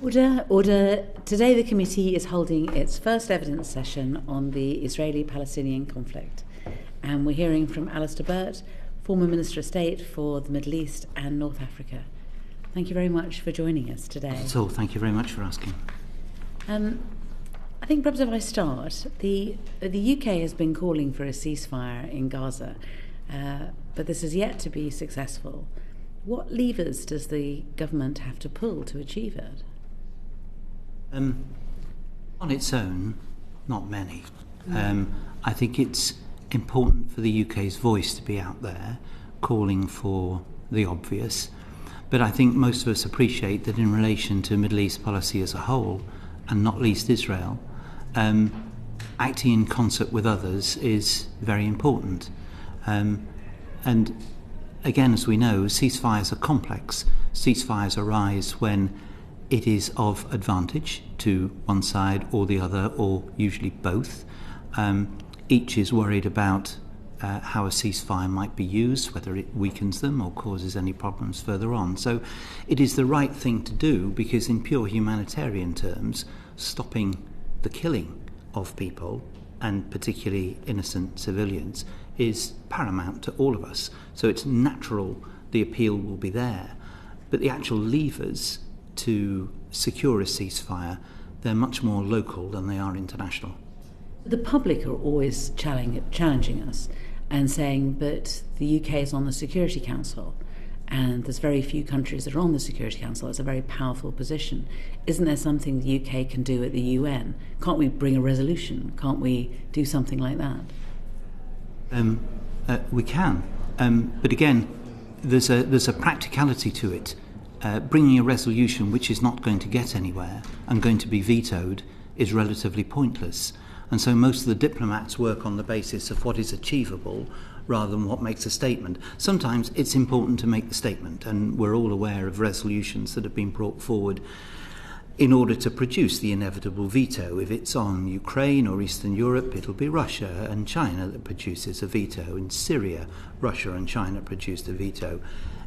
Order, order. Today the committee is holding its first evidence session on the Israeli-Palestinian conflict. And we're hearing from Alistair Burt, former Minister of State for the Middle East and North Africa. Thank you very much for joining us today. So, thank you very much for asking. I think perhaps if I start, the UK has been calling for a ceasefire in Gaza, but this is yet to be successful. What levers does the government have to pull to achieve it? On its own, not many. I think it's important for the UK's voice to be out there calling for the obvious, but I think most of us appreciate that in relation to Middle East policy as a whole, and not least Israel, acting in concert with others is very important. And again, as we know, ceasefires are complex. Ceasefires arise when it is of advantage to one side or the other, or usually both. Each is worried about how a ceasefire might be used, whether it weakens them or causes any problems further on. So it is the right thing to do because in pure humanitarian terms, stopping the killing of people, and particularly innocent civilians, is paramount to all of us. So it's natural the appeal will be there. But the actual levers to secure a ceasefire, they're much more local than they are international. The public are always challenging us and saying, but the UK is on the Security Council and there's very few countries that are on the Security Council. It's a very powerful position. Isn't there something the UK can do at the UN? Can't we bring a resolution? Can't we do something like that? We can. But again, there's a practicality to it. Bringing a resolution which is not going to get anywhere and going to be vetoed is relatively pointless. And so most of the diplomats work on the basis of what is achievable rather than what makes a statement. Sometimes it's important to make the statement, and we're all aware of resolutions that have been brought forward in order to produce the inevitable veto. If it's on Ukraine or Eastern Europe, it'll be Russia and China that produces a veto. In Syria, Russia and China produced a veto.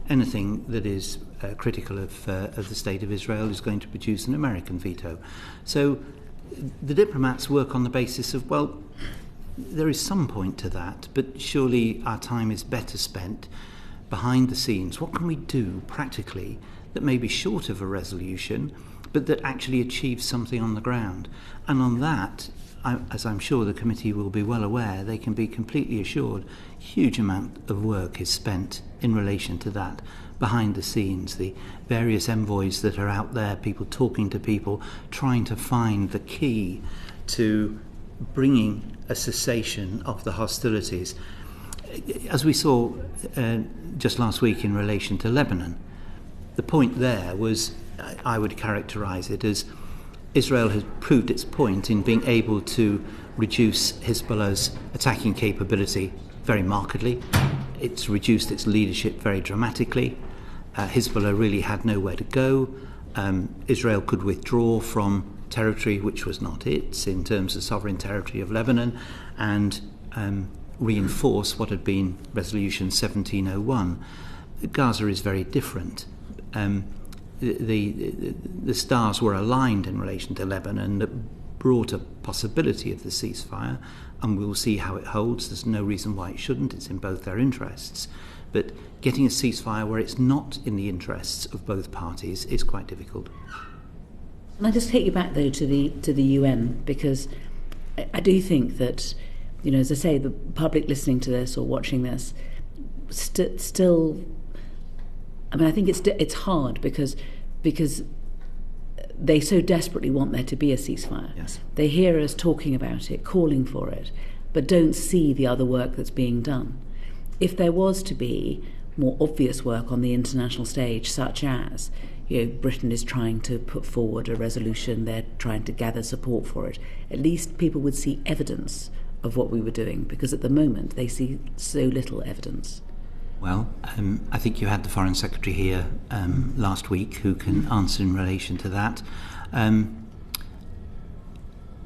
Anything that is critical of the state of Israel is going to produce an American veto. So the diplomats work on the basis of, well, there is some point to that, but surely our time is better spent behind the scenes. What can we do practically that may be short of a resolution, but that actually achieves something on the ground? And on that, as I'm sure the committee will be well aware, they can be completely assured, huge amount of work is spent in relation to that behind the scenes, the various envoys that are out there, people talking to people, trying to find the key to bringing a cessation of the hostilities. As we saw just last week in relation to Lebanon, the point there was, I would characterise it as, Israel has proved its point in being able to reduce Hezbollah's attacking capability very markedly. It's reduced its leadership very dramatically. Hezbollah really had nowhere to go. Israel could withdraw from territory which was not its in terms of sovereign territory of Lebanon and reinforce what had been Resolution 1701. Gaza is very different. The stars were aligned in relation to Lebanon that brought a possibility of the ceasefire, and we'll see how it holds. There's no reason why it shouldn't. It's in both their interests. But getting a ceasefire where it's not in the interests of both parties is quite difficult. And I just take you back, though, to the UN, because I do think that, you know, as I say, the public listening to this or watching this still, I mean, I think it's hard because they so desperately want there to be a ceasefire. Yes. They hear us talking about it, calling for it, but don't see the other work that's being done. If there was to be more obvious work on the international stage, such as, you know, Britain is trying to put forward a resolution, they're trying to gather support for it, at least people would see evidence of what we were doing, because at the moment they see so little evidence. Well, I think you had the Foreign Secretary here last week who can answer in relation to that.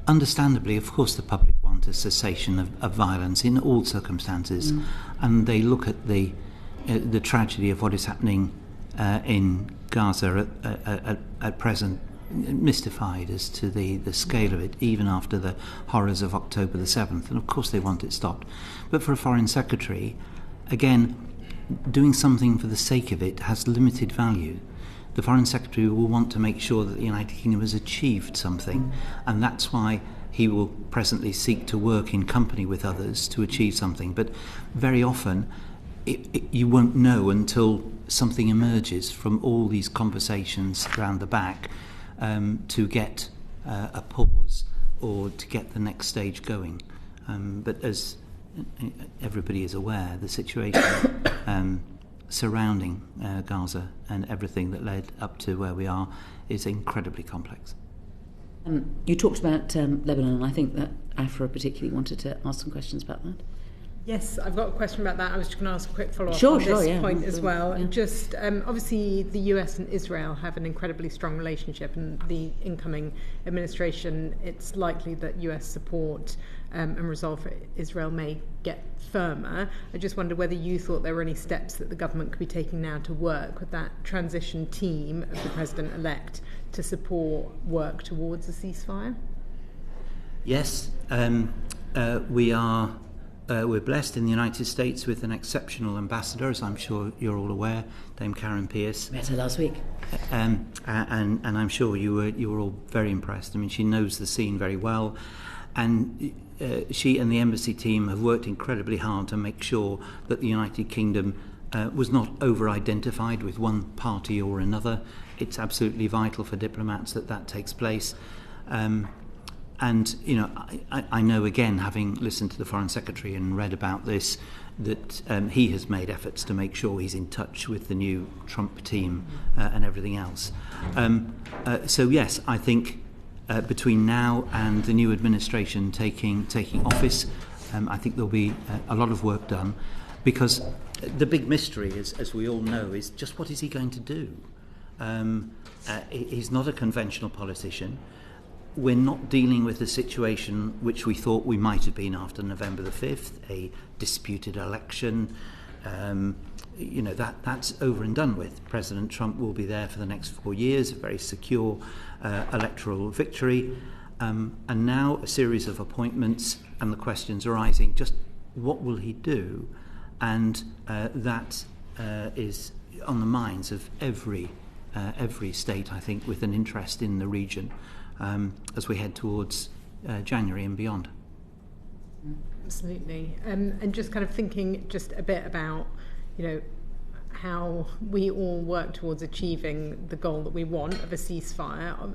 Understandably, of course, the public want a cessation of violence in all circumstances, and they look at the tragedy of what is happening in Gaza at present mystified as to the scale of it, even after the horrors of October the 7th. And of course they want it stopped. But for a Foreign Secretary, again, doing something for the sake of it has limited value. The Foreign Secretary will want to make sure that the United Kingdom has achieved something, and that's why he will presently seek to work in company with others to achieve something. But very often you won't know until something emerges from all these conversations around the back to get a pause or to get the next stage going. But as everybody is aware, the situation surrounding Gaza and everything that led up to where we are is incredibly complex. You talked about Lebanon, and I think that Afra particularly wanted to ask some questions about that. Yes, I've got a question about that. I was just going to ask a quick follow-up on this point as well. Yeah. Just obviously the US and Israel have an incredibly strong relationship, and the incoming administration, it's likely that US support and resolve for Israel may get firmer. I just wonder whether you thought there were any steps that the government could be taking now to work with that transition team of the President-elect to support work towards a ceasefire? Yes, we're blessed in the United States with an exceptional ambassador, as I'm sure you're all aware, Dame Karen Pierce. Met her last week. And I'm sure you were all very impressed. I mean, she knows the scene very well, and she and the embassy team have worked incredibly hard to make sure that the United Kingdom was not over-identified with one party or another. It's absolutely vital for diplomats that takes place. And, you know, I know, again, having listened to the Foreign Secretary and read about this, that he has made efforts to make sure he's in touch with the new Trump team and everything else. So, yes, I think between now and the new administration taking office, I think there'll be a lot of work done, because the big mystery, as we all know, is just what is he going to do? He's not a conventional politician. We're not dealing with a situation which we thought we might have been after November the 5th, a disputed election. That's over and done with. President Trump will be there for the next 4 years, a very secure electoral victory. And now a series of appointments and the questions arising, just what will he do? And that is on the minds of every state, I think, with an interest in the region. As we head towards January and beyond. Absolutely. And just kind of thinking just a bit about, how we all work towards achieving the goal that we want of a ceasefire.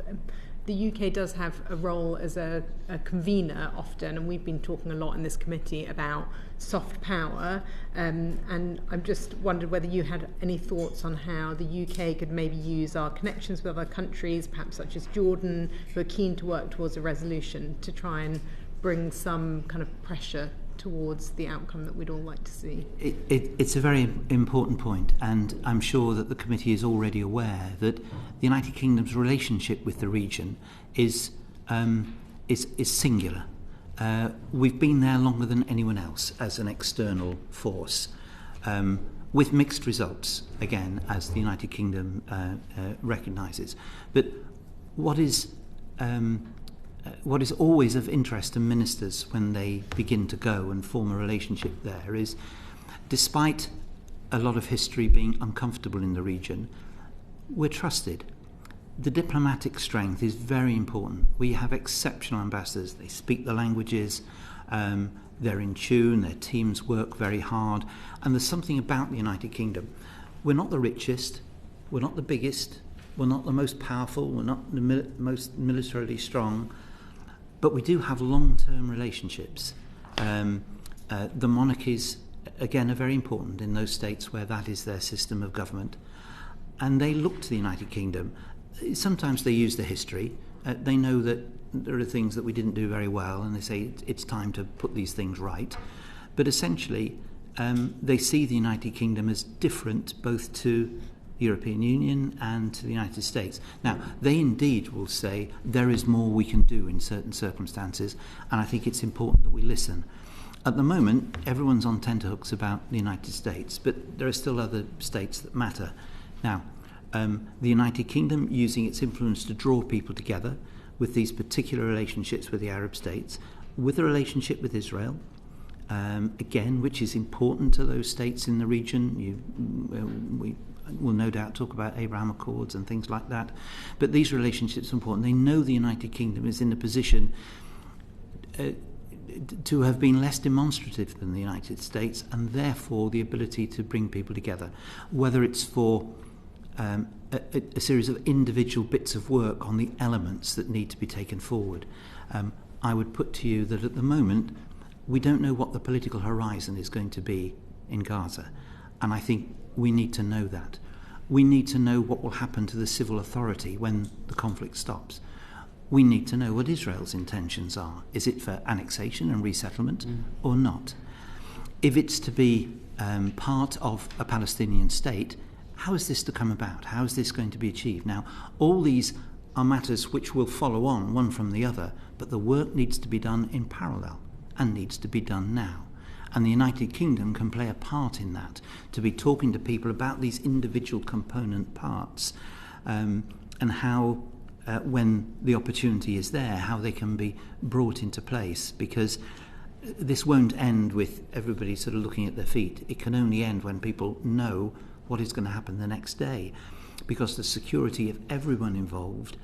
The UK does have a role as a convener often, and we've been talking a lot in this committee about soft power, and I'm just wondered whether you had any thoughts on how the UK could maybe use our connections with other countries, perhaps such as Jordan, who are keen to work towards a resolution, to try and bring some kind of pressure towards the outcome that we'd all like to see. It's a very important point, and I'm sure that the committee is already aware that the United Kingdom's relationship with the region is singular. We've been there longer than anyone else as an external force, with mixed results, again, as the United Kingdom recognises. But what is always of interest to ministers when they begin to go and form a relationship there is, despite a lot of history being uncomfortable in the region, we're trusted. The diplomatic strength is very important. We have exceptional ambassadors. They speak the languages, they're in tune, their teams work very hard, and there's something about the United Kingdom. We're not the richest, we're not the biggest, we're not the most powerful, we're not the most militarily strong, but we do have long-term relationships. The monarchies, again, are very important in those states where that is their system of government. And they look to the United Kingdom. Sometimes they use the history. They know that there are things that we didn't do very well, and they say it's time to put these things right. But essentially, they see the United Kingdom as different both to the European Union and to the United States. Now, they indeed will say there is more we can do in certain circumstances, and I think it's important that we listen. At the moment, everyone's on tenterhooks about the United States, but there are still other states that matter. Now, The United Kingdom using its influence to draw people together with these particular relationships with the Arab states, with a relationship with Israel, again, which is important to those states in the region. We will no doubt talk about Abraham Accords and things like that. But these relationships are important. They know the United Kingdom is in a position to have been less demonstrative than the United States, and therefore the ability to bring people together, whether it's for a series of individual bits of work on the elements that need to be taken forward. I would put to you that at the moment we don't know what the political horizon is going to be in Gaza, and I think we need to know that. We need to know what will happen to the civil authority when the conflict stops. We need to know what Israel's intentions are. Is it for annexation and resettlement or not? If it's to be part of a Palestinian state, how is this to come about? How is this going to be achieved? Now, all these are matters which will follow on one from the other, but the work needs to be done in parallel and needs to be done now. And the United Kingdom can play a part in that, to be talking to people about these individual component parts and how, when the opportunity is there, how they can be brought into place. Because this won't end with everybody sort of looking at their feet. It can only end when people know what is going to happen the next day. Because the security of everyone involved,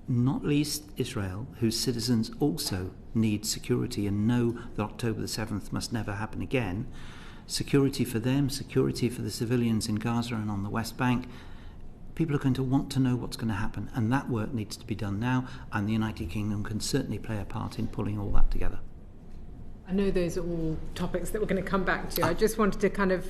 not least Israel, whose citizens also need security and know that October the 7th must never happen again, security for them, security for the civilians in Gaza and on the West Bank, people are going to want to know what's going to happen, and that work needs to be done now, and the United Kingdom can certainly play a part in pulling all that together. I know those are all topics that we're going to come back to. I just wanted to kind of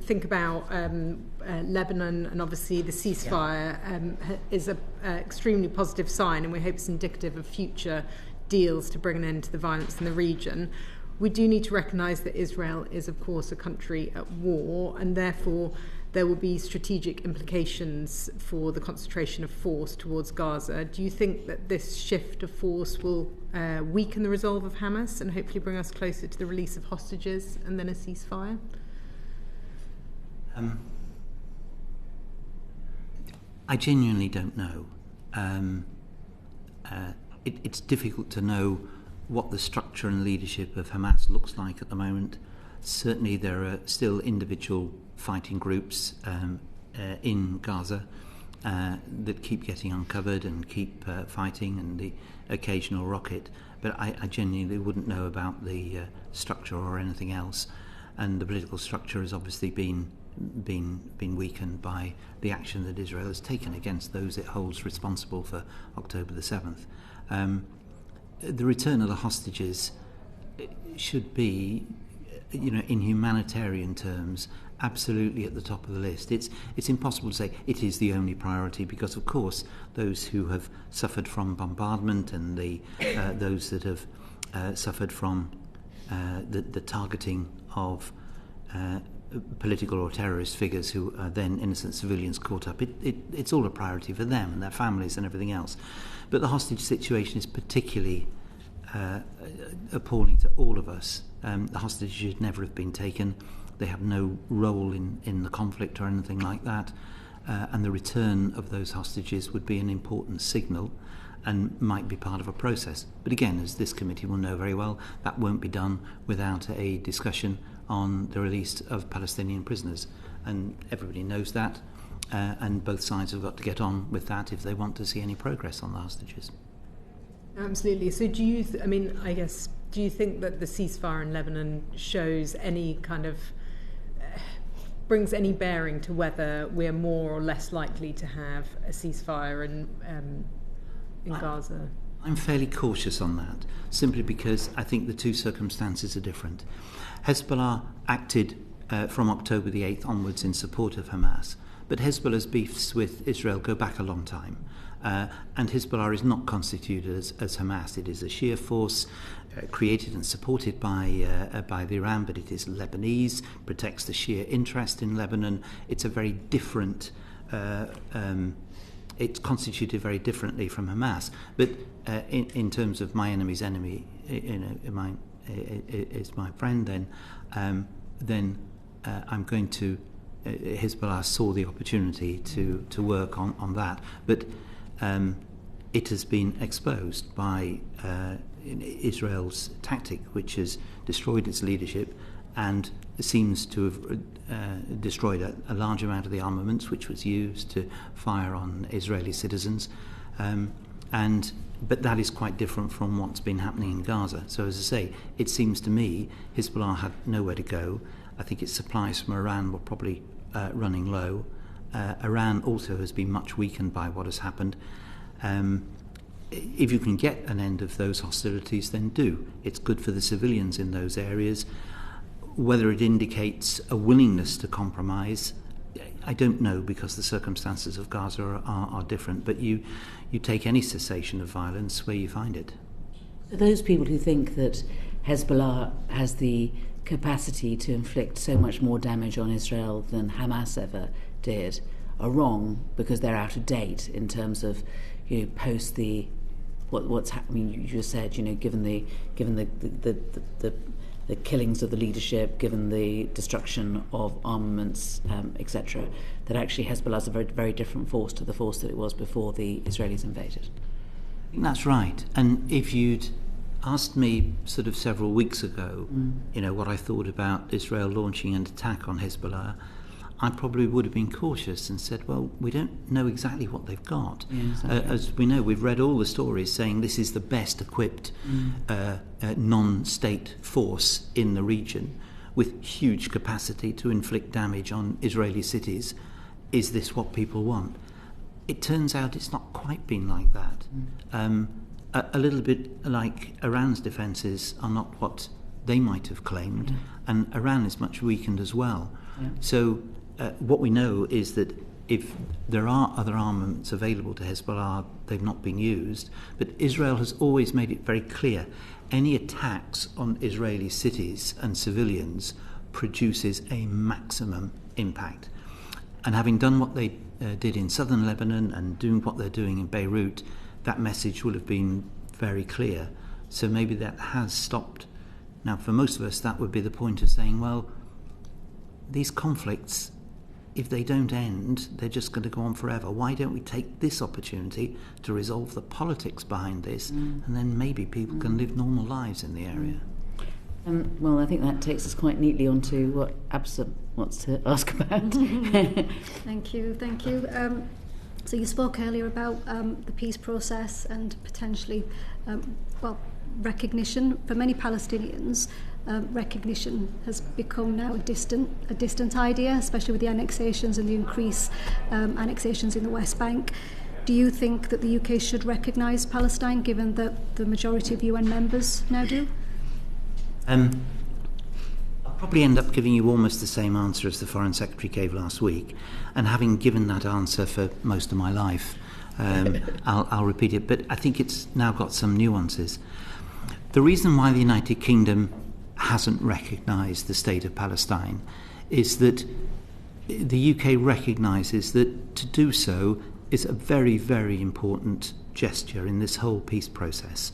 think about Lebanon, and obviously the ceasefire is an extremely positive sign, and we hope it's indicative of future deals to bring an end to the violence in the region. We do need to recognise that Israel is, of course, a country at war, and therefore there will be strategic implications for the concentration of force towards Gaza. Do you think that this shift of force will weaken the resolve of Hamas and hopefully bring us closer to the release of hostages and then a ceasefire? I genuinely don't know. It's difficult to know what the structure and leadership of Hamas looks like at the moment. Certainly there are still individual fighting groups in Gaza that keep getting uncovered and keep fighting, and the occasional rocket, but I genuinely wouldn't know about the structure or anything else. And the political structure has obviously been weakened by the action that Israel has taken against those it holds responsible for October the 7th. The return of the hostages should be, in humanitarian terms, absolutely at the top of the list. It's impossible to say it is the only priority, because of course those who have suffered from bombardment and those that have suffered from the targeting of political or terrorist figures who are then innocent civilians caught up, it's all a priority for them and their families and everything else. But the hostage situation is particularly appalling to all of us. The hostages should never have been taken. They have no role in the conflict or anything like that. And the return of those hostages would be an important signal and might be part of a process. But again, as this committee will know very well, that won't be done without a discussion on the release of Palestinian prisoners. And everybody knows that, and both sides have got to get on with that if they want to see any progress on the hostages. Absolutely. So do you think that the ceasefire in Lebanon shows any kind of brings any bearing to whether we're more or less likely to have a ceasefire in Gaza? I'm fairly cautious on that, simply because I think the two circumstances are different. Hezbollah acted from October the 8th onwards in support of Hamas, but Hezbollah's beefs with Israel go back a long time. And Hezbollah is not constituted as Hamas. It is a Shia force created and supported by the Iran, but it is Lebanese, protects the Shia interest in Lebanon. It's a very different, it's constituted very differently from Hamas. But in terms of my enemy's enemy is my friend, then I'm going to Hezbollah saw the opportunity to work on that. But it has been exposed by Israel's tactic, which has destroyed its leadership and seems to have destroyed a large amount of the armaments which was used to fire on Israeli citizens. But that is quite different from what's been happening in Gaza. So as I say, it seems to me Hezbollah had nowhere to go. I think its supplies from Iran were probably running low. Iran also has been much weakened by what has happened. If you can get an end of those hostilities, then do. It's good for the civilians in those areas. Whether it indicates a willingness to compromise, I don't know, because the circumstances of Gaza are different. But you take any cessation of violence where you find it. So those people who think that Hezbollah has the capacity to inflict so much more damage on Israel than Hamas ever did are wrong, because they're out of date in terms of, post the what's happening. You just said, given the killings of the leadership, given the destruction of armaments, etc., that actually Hezbollah is a very, very different force to the force that it was before the Israelis invaded. I think that's right. And if you'd asked me sort of several weeks ago, what I thought about Israel launching an attack on Hezbollah, I probably would have been cautious and said, well, we don't know exactly what they've got. Yeah, exactly. As we know, we've read all the stories saying this is the best equipped non-state force in the region with huge capacity to inflict damage on Israeli cities. Is this what people want? It turns out it's not quite been like that. A little bit like Iran's defences are not what they might have claimed, and Iran is much weakened as well. Yeah. So what we know is that if there are other armaments available to Hezbollah, they've not been used. But Israel has always made it very clear, any attacks on Israeli cities and civilians produces a maximum impact. And having done what they did in southern Lebanon and doing what they're doing in Beirut, that message will have been very clear. So maybe that has stopped. Now, for most of us, that would be the point of saying, well, these conflicts, if they don't end, they're just going to go on forever. Why don't we take this opportunity to resolve the politics behind this, and then maybe people can live normal lives in the area? Well, I think that takes us quite neatly on to what Absa wants to ask about. Thank you. So you spoke earlier about the peace process and potentially, recognition. For many Palestinians, recognition has become now a distant idea, especially with the annexations and the increased annexations in the West Bank. Do you think that the UK should recognise Palestine, given that the majority of UN members now do? I'll probably end up giving you almost the same answer as the Foreign Secretary gave last week, and having given that answer for most of my life, I'll repeat it, but I think it's now got some nuances. The reason why the United Kingdom hasn't recognised the state of Palestine is that the UK recognises that to do so is a very, very important gesture in this whole peace process,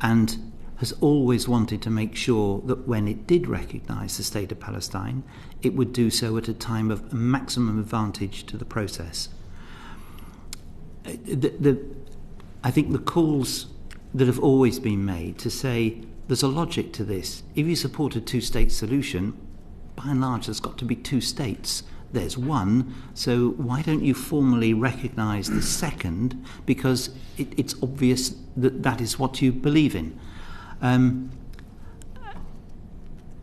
and has always wanted to make sure that when it did recognise the state of Palestine, it would do so at a time of maximum advantage to the process. I think the calls that have always been made to say there's a logic to this. If you support a two-state solution, by and large there's got to be two states. There's one, so why don't you formally recognise the second, because it's obvious that that is what you believe in. I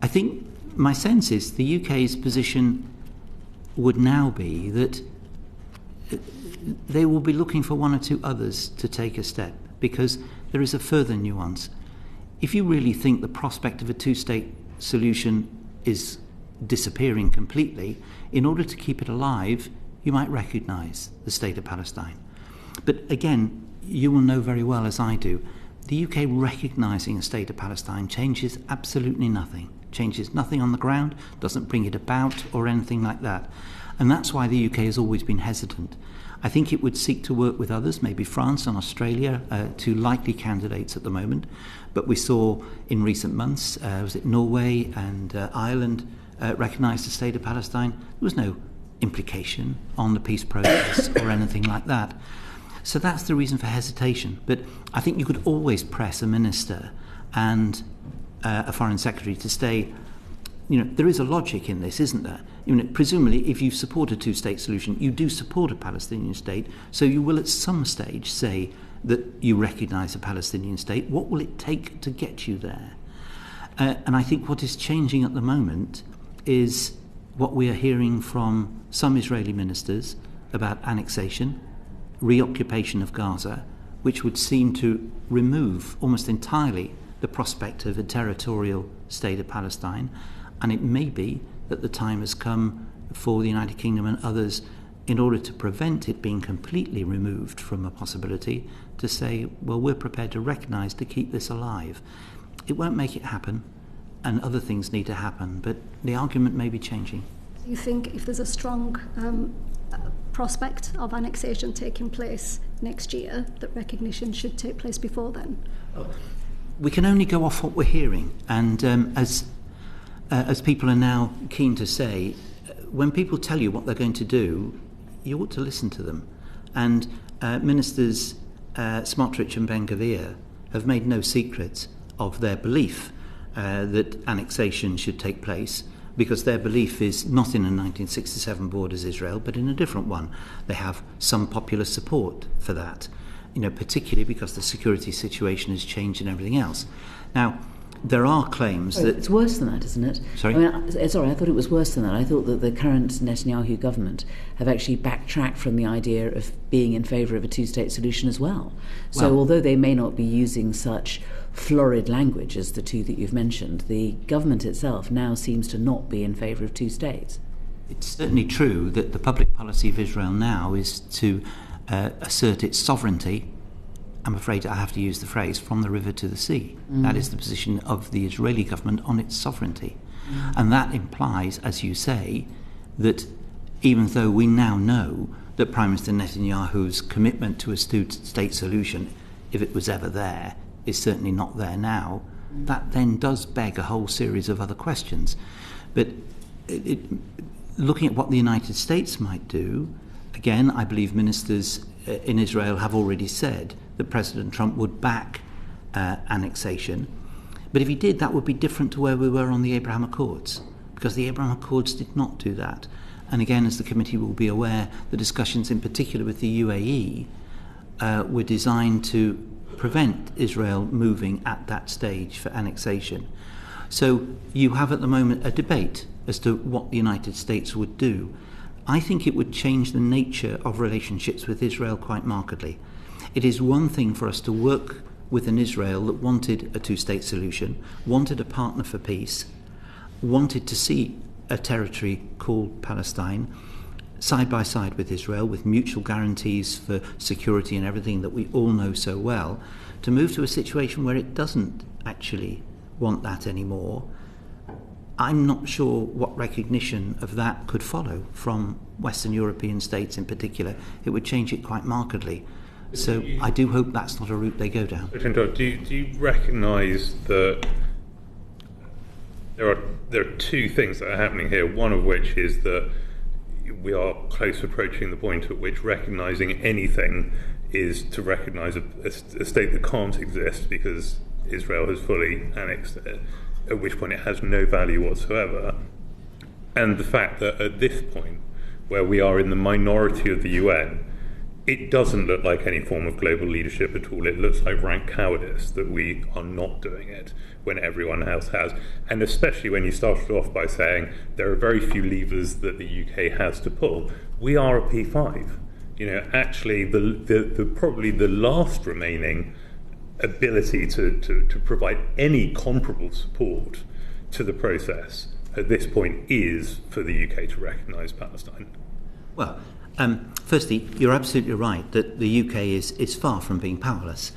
think my sense is the UK's position would now be that they will be looking for one or two others to take a step, because there is a further nuance. If you really think the prospect of a two-state solution is disappearing completely, in order to keep it alive, you might recognise the state of Palestine. But again, you will know very well, as I do, the UK recognising a state of Palestine changes absolutely nothing. Changes nothing on the ground, doesn't bring it about or anything like that. And that's why the UK has always been hesitant. I think it would seek to work with others, maybe France and Australia, two likely candidates at the moment. But we saw in recent months, was it Norway and Ireland, recognised the state of Palestine. There was no implication on the peace process or anything like that. So that's the reason for hesitation. But I think you could always press a minister and a foreign secretary to stay. There is a logic in this, isn't there? Presumably, if you support a two-state solution, you do support a Palestinian state, so you will at some stage say that you recognise a Palestinian state. What will it take to get you there? And I think what is changing at the moment is what we are hearing from some Israeli ministers about annexation, reoccupation of Gaza, which would seem to remove almost entirely the prospect of a territorial state of Palestine. And it may be that the time has come for the United Kingdom and others, in order to prevent it being completely removed from a possibility, to say, well, we're prepared to recognise to keep this alive. It won't make it happen, and other things need to happen, but the argument may be changing. Do you think if there's a strong prospect of annexation taking place next year, that recognition should take place before then? We can only go off what we're hearing, and as people are now keen to say, when people tell you what they're going to do, you ought to listen to them. And Ministers Smotrich and Ben-Gvir have made no secret of their belief that annexation should take place, because their belief is not in a 1967 borders Israel, but in a different one. They have some popular support for that, particularly because the security situation has changed and everything else. Now, there are claims that... It's worse than that, isn't it? Sorry? I thought it was worse than that. I thought that the current Netanyahu government have actually backtracked from the idea of being in favour of a two-state solution as well. So although they may not be using such florid language as the two that you've mentioned, the government itself now seems to not be in favour of two states. It's certainly true that the public policy of Israel now is to assert its sovereignty. I'm afraid I have to use the phrase, from the river to the sea. That is the position of the Israeli government on its sovereignty. And that implies, as you say, that even though we now know that Prime Minister Netanyahu's commitment to a two-state solution, if it was ever there, is certainly not there now, that then does beg a whole series of other questions. But looking at what the United States might do, again, I believe ministers in Israel have already said that President Trump would back annexation. But if he did, that would be different to where we were on the Abraham Accords, because the Abraham Accords did not do that. And again, as the committee will be aware, the discussions in particular with the UAE were designed to prevent Israel moving at that stage for annexation. So you have at the moment a debate as to what the United States would do. I think it would change the nature of relationships with Israel quite markedly. It is one thing for us to work with an Israel that wanted a two-state solution, wanted a partner for peace, wanted to see a territory called Palestine side by side with Israel, with mutual guarantees for security and everything that we all know so well, to move to a situation where it doesn't actually want that anymore. I'm not sure what recognition of that could follow from Western European states in particular. It would change it quite markedly. So I do hope that's not a route they go down. Do you recognise that there are two things that are happening here, one of which is that we are close approaching the point at which recognising anything is to recognise a state that can't exist because Israel has fully annexed it, at which point it has no value whatsoever. And the fact that at this point, where we are in the minority of the UN, it doesn't look like any form of global leadership at all. It looks like rank cowardice that we are not doing it when everyone else has. And especially when you started off by saying there are very few levers that the UK has to pull. We are a P5. Actually, the probably the last remaining ability to provide any comparable support to the process at this point is for the UK to recognise Palestine. Well, firstly, you're absolutely right that the UK is far from being powerless.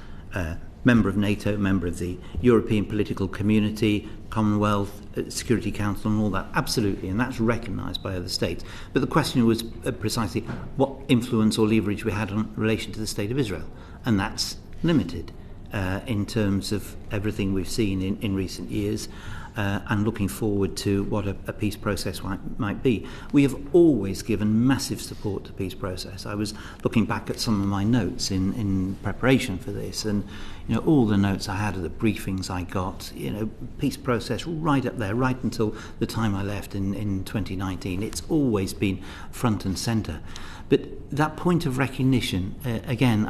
Member of NATO, member of the European political community, Commonwealth, Security Council and all that, absolutely, and that's recognised by other states. But the question was precisely what influence or leverage we had in relation to the State of Israel, and that's limited in terms of everything we've seen in recent years. and looking forward to what a peace process might be. We have always given massive support to the peace process. I was looking back at some of my notes in preparation for this, and all the notes I had of the briefings I got, peace process right up there, right until the time I left in 2019. It's always been front and centre. But that point of recognition, again,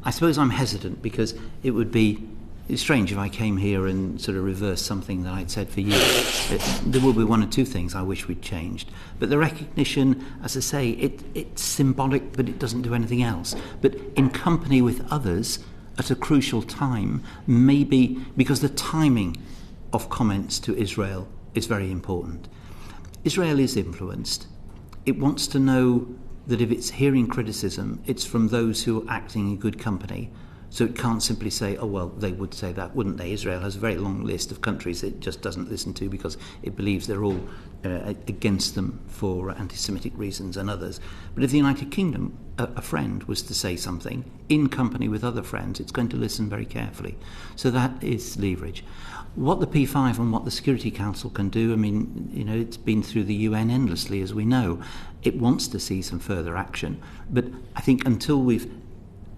I suppose I'm hesitant, because it would be strange if I came here and sort of reversed something that I'd said for years. There will be one or two things I wish we'd changed. But the recognition, as I say, it's symbolic, but it doesn't do anything else. But in company with others at a crucial time, maybe because the timing of comments to Israel is very important. Israel is influenced. It wants to know that if it's hearing criticism, it's from those who are acting in good company. So it can't simply say, oh, well, they would say that, wouldn't they? Israel has a very long list of countries it just doesn't listen to because it believes they're all against them for anti-Semitic reasons and others. But if the United Kingdom, a friend, was to say something in company with other friends, it's going to listen very carefully. So that is leverage. What the P5 and what the Security Council can do, it's been through the UN endlessly, as we know. It wants to see some further action. But I think until we've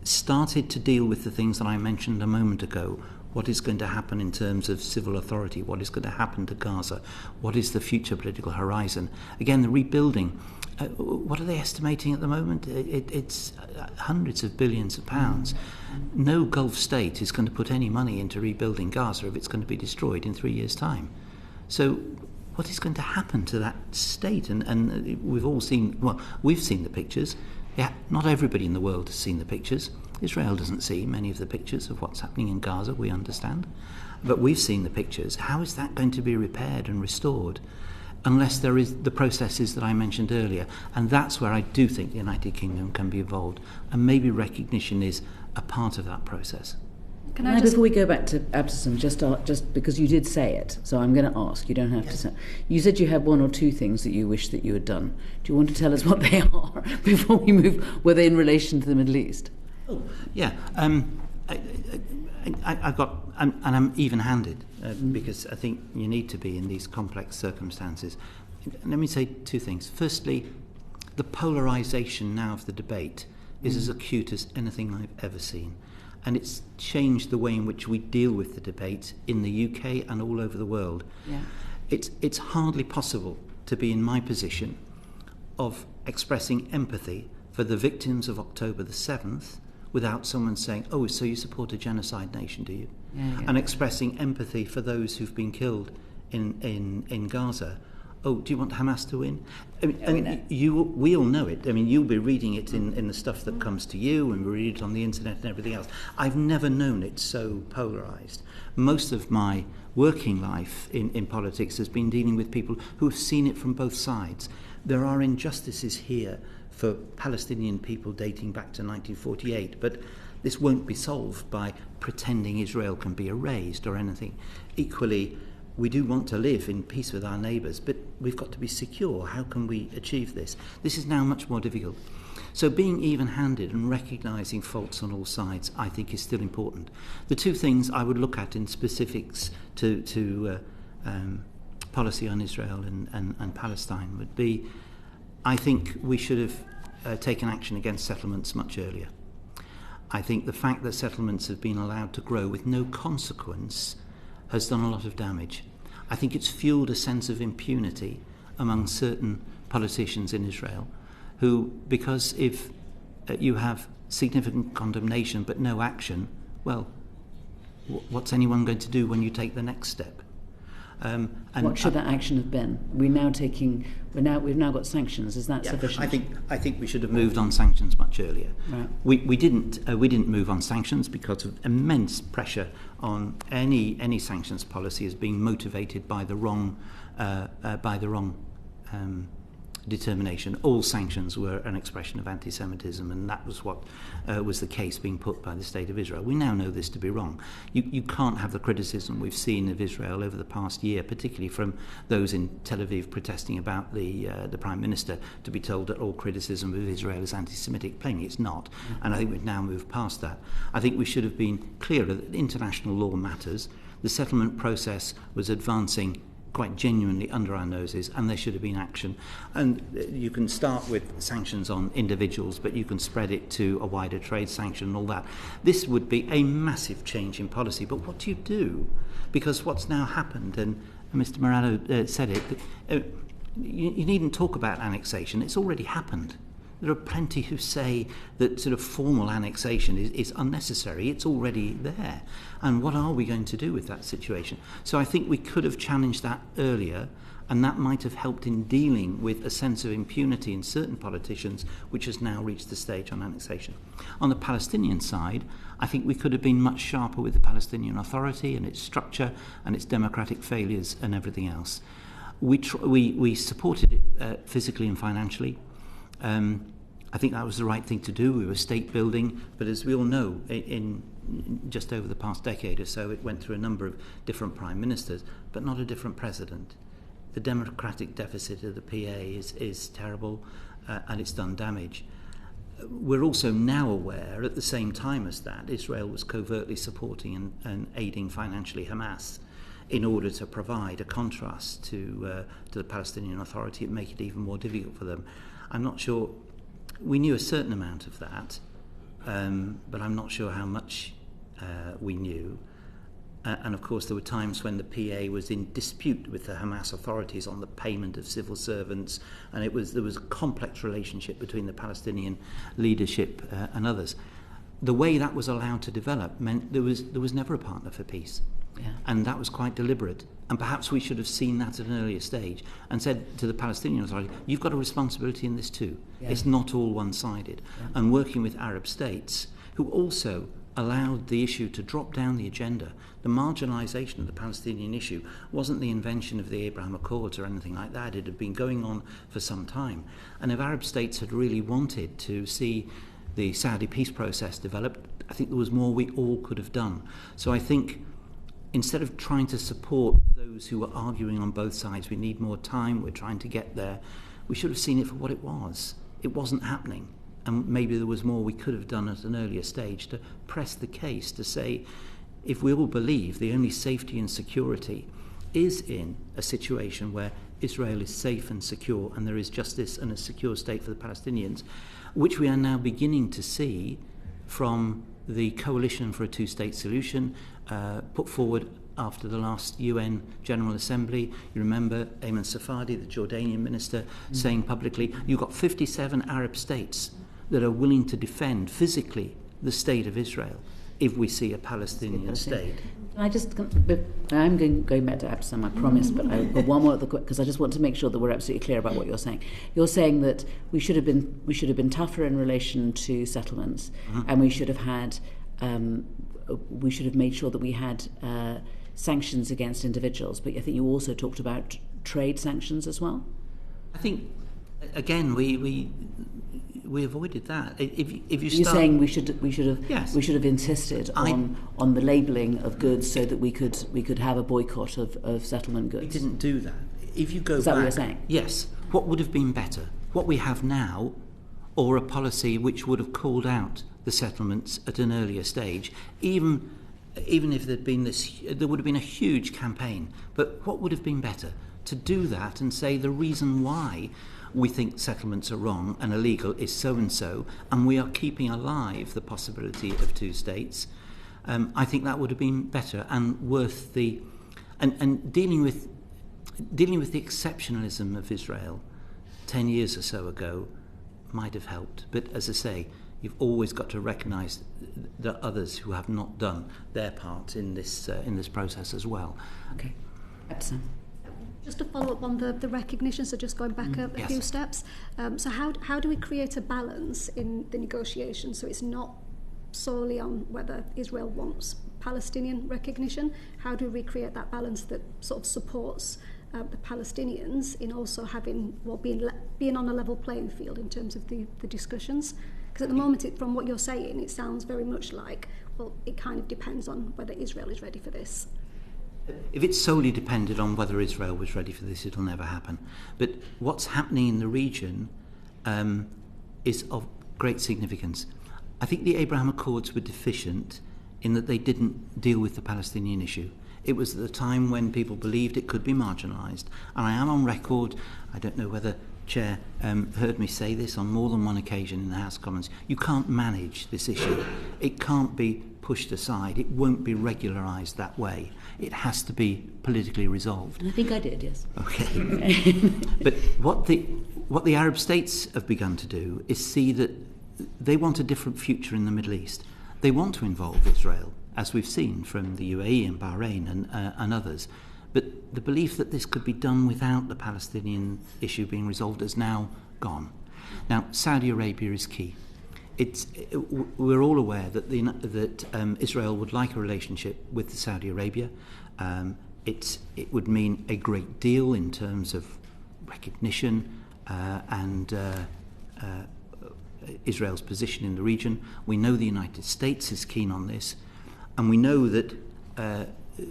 started to deal with the things that I mentioned a moment ago, what is going to happen in terms of civil authority, what is going to happen to Gaza, what is the future political horizon. Again, the rebuilding, what are they estimating at the moment? It's hundreds of billions of pounds. No Gulf state is going to put any money into rebuilding Gaza if it's going to be destroyed in 3 years' time. So what is going to happen to that state? And we've all seen, we've seen the pictures. Yeah, not everybody in the world has seen the pictures. Israel doesn't see many of the pictures of what's happening in Gaza, we understand. But we've seen the pictures. How is that going to be repaired and restored unless there is the processes that I mentioned earlier? And that's where I do think the United Kingdom can be involved. And maybe recognition is a part of that process. Before we go back to Absalom, just because you did say it, so I'm going to ask, you don't have to say. You said you had one or two things that you wish that you had done. Do you want to tell us what they are before we move, were they in relation to the Middle East? Oh, yeah. I got, and I'm even-handed, because I think you need to be in these complex circumstances. Let me say two things. Firstly, the polarisation now of the debate is as acute as anything I've ever seen. And it's changed the way in which we deal with the debate in the UK and all over the world. Yeah. It's hardly possible to be in my position of expressing empathy for the victims of October the 7th without someone saying, oh, so you support a genocide nation, do you? Yeah. And expressing empathy for those who've been killed in Gaza. Oh, do you want Hamas to win? We all know it. You'll be reading it in the stuff that comes to you, and we read it on the internet and everything else. I've never known it so polarised. Most of my working life in politics has been dealing with people who have seen it from both sides. There are injustices here for Palestinian people dating back to 1948, but this won't be solved by pretending Israel can be erased or anything. Equally, we do want to live in peace with our neighbours, but we've got to be secure. How can we achieve this? This is now much more difficult. So being even-handed and recognising faults on all sides, I think, is still important. The two things I would look at in specifics to policy on Israel and Palestine would be, I think we should have taken action against settlements much earlier. I think the fact that settlements have been allowed to grow with no consequence has done a lot of damage. I think it's fueled a sense of impunity among certain politicians in Israel who, because if you have significant condemnation but no action, well, what's anyone going to do when you take the next step? And what should that action have been? We've now got sanctions. Is that sufficient? I think we should have moved on sanctions much earlier. Right. We didn't move on sanctions because of immense pressure on any sanctions policy as being motivated by the wrong determination. All sanctions were an expression of anti-Semitism, and that was what was the case being put by the State of Israel. We now know this to be wrong. You can't have the criticism we've seen of Israel over the past year, particularly from those in Tel Aviv protesting about the Prime Minister, to be told that all criticism of Israel is anti-Semitic. Plainly it's not, and I think we've now moved past that. I think we should have been clearer that international law matters, The settlement process was advancing quite genuinely under our noses, and there should have been action. And you can start with sanctions on individuals, but you can spread it to a wider trade sanction and all that. This would be a massive change in policy, but what do you do? Because what's now happened, and Mr. Morano said it, you needn't talk about annexation, it's already happened. There are plenty who say that sort of formal annexation is unnecessary. It's already there. And what are we going to do with that situation? So I think we could have challenged that earlier, and that might have helped in dealing with a sense of impunity in certain politicians, which has now reached the stage on annexation. On the Palestinian side, I think we could have been much sharper with the Palestinian Authority and its structure and its democratic failures and everything else. We supported it physically and financially. I think that was the right thing to do. We were state building, but as we all know, in just over the past decade or so, it went through a number of different prime ministers, but not a different president. The democratic deficit of the PA is terrible, and it's done damage. We're also now aware, at the same time as that, Israel was covertly supporting and aiding financially Hamas in order to provide a contrast to the Palestinian Authority and make it even more difficult for them. I'm not sure. We knew a certain amount of that, but I'm not sure how much we knew. And of course, there were times when the PA was in dispute with the Hamas authorities on the payment of civil servants, and there was a complex relationship between the Palestinian leadership and others. The way that was allowed to develop meant there was never a partner for peace. Yeah. And that was quite deliberate. And perhaps we should have seen that at an earlier stage and said to the Palestinian Authority, you've got a responsibility in this too. Yeah. It's not all one-sided. Yeah. And working with Arab states, who also allowed the issue to drop down the agenda. The marginalisation of the Palestinian issue wasn't the invention of the Abraham Accords or anything like that. It had been going on for some time. And if Arab states had really wanted to see the Saudi peace process develop, I think there was more we all could have done. So I think instead of trying to support those who were arguing on both sides, we need more time, we're trying to get there, we should have seen it for what it was. It wasn't happening. And maybe there was more we could have done at an earlier stage to press the case, to say, if we all believe the only safety and security is in a situation where Israel is safe and secure and there is justice and a secure state for the Palestinians, which we are now beginning to see from the Coalition for a Two-State Solution put forward after the last UN General Assembly. You remember Ayman Safadi, the Jordanian minister, saying publicly, you've got 57 Arab states that are willing to defend physically the state of Israel if we see a Palestinian state. I'm going back to Absam, I promise, but I've got one more because I just want to make sure that we're absolutely clear about what you're saying. You're saying that we should have been tougher in relation to settlements, and we should have made sure that we had sanctions against individuals. But I think you also talked about trade sanctions as well. I think again we avoided that. If you You're saying we should have insisted on the labelling of goods so that we could have a boycott of settlement goods. We didn't do that. If you go Is that what you're saying? Yes. What would have been better? What we have now, or a policy which would have called out the settlements at an earlier stage, even if there would have been a huge campaign. But what would have been better? To do that and say the reason why we think settlements are wrong and illegal is so-and-so, and we are keeping alive the possibility of two states. I think that would have been better and worth the... And dealing with the exceptionalism of Israel 10 years or so ago might have helped. But as I say, you've always got to recognise the others who have not done their part in this process as well. Okay. Absolutely. Just to follow up on the recognition, so just going back a few steps. So how do we create a balance in the negotiation so it's not solely on whether Israel wants Palestinian recognition? How do we create that balance that sort of supports the Palestinians in also having being on a level playing field in terms of the discussions? Because at the moment, from what you're saying, it sounds very much like, well, it kind of depends on whether Israel is ready for this. If it solely depended on whether Israel was ready for this, it'll never happen. But what's happening in the region is of great significance. I think the Abraham Accords were deficient in that they didn't deal with the Palestinian issue. It was at the time when people believed it could be marginalised. And I am on record, I don't know whether Chair heard me say this on more than one occasion in the House of Commons, you can't manage this issue. It can't be pushed aside. It won't be regularised that way. It has to be politically resolved. I think I did, yes. Okay. But what the Arab states have begun to do is see that they want a different future in the Middle East. They want to involve Israel, as we've seen from the UAE and Bahrain and others. But the belief that this could be done without the Palestinian issue being resolved has now gone. Now, Saudi Arabia is key. We're all aware that Israel would like a relationship with Saudi Arabia. It would mean a great deal in terms of recognition and Israel's position in the region. We know the United States is keen on this, and we know that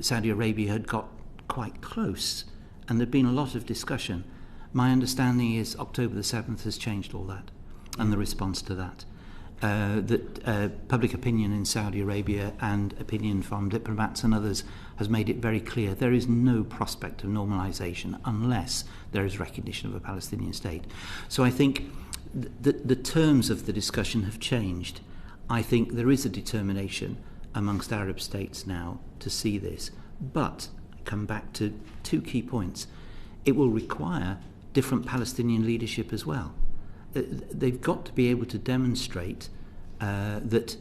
Saudi Arabia had got quite close, and there'd been a lot of discussion. My understanding is October the 7th has changed all that, and the response to that. Public opinion in Saudi Arabia and opinion from diplomats and others has made it very clear there is no prospect of normalisation unless there is recognition of a Palestinian state. So I think the terms of the discussion have changed. I think there is a determination amongst Arab states now to see this. But I come back to two key points. It will require different Palestinian leadership as well. They've got to be able to demonstrate that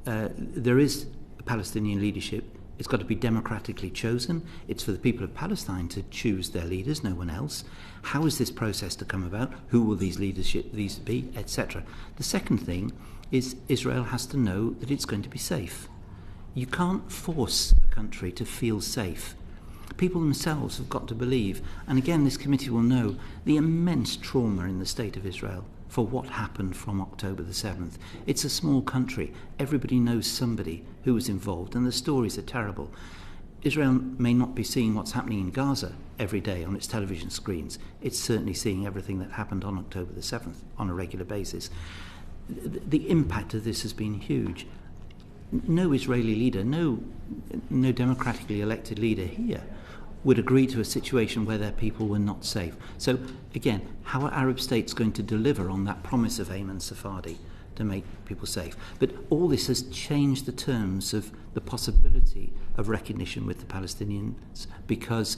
there is a Palestinian leadership. It's got to be democratically chosen. It's for the people of Palestine to choose their leaders, no one else. How is this process to come about? Who will these be, etc.? The second thing is Israel has to know that it's going to be safe. You can't force a country to feel safe. People themselves have got to believe, and again this committee will know, the immense trauma in the state of Israel for what happened from October the 7th. It's a small country. Everybody knows somebody who was involved, and the stories are terrible. Israel may not be seeing what's happening in Gaza every day on its television screens. It's certainly seeing everything that happened on October the 7th on a regular basis. The impact of this has been huge. No Israeli leader, no democratically elected leader here would agree to a situation where their people were not safe. So, again, how are Arab states going to deliver on that promise of Ayman Safadi to make people safe? But all this has changed the terms of the possibility of recognition with the Palestinians because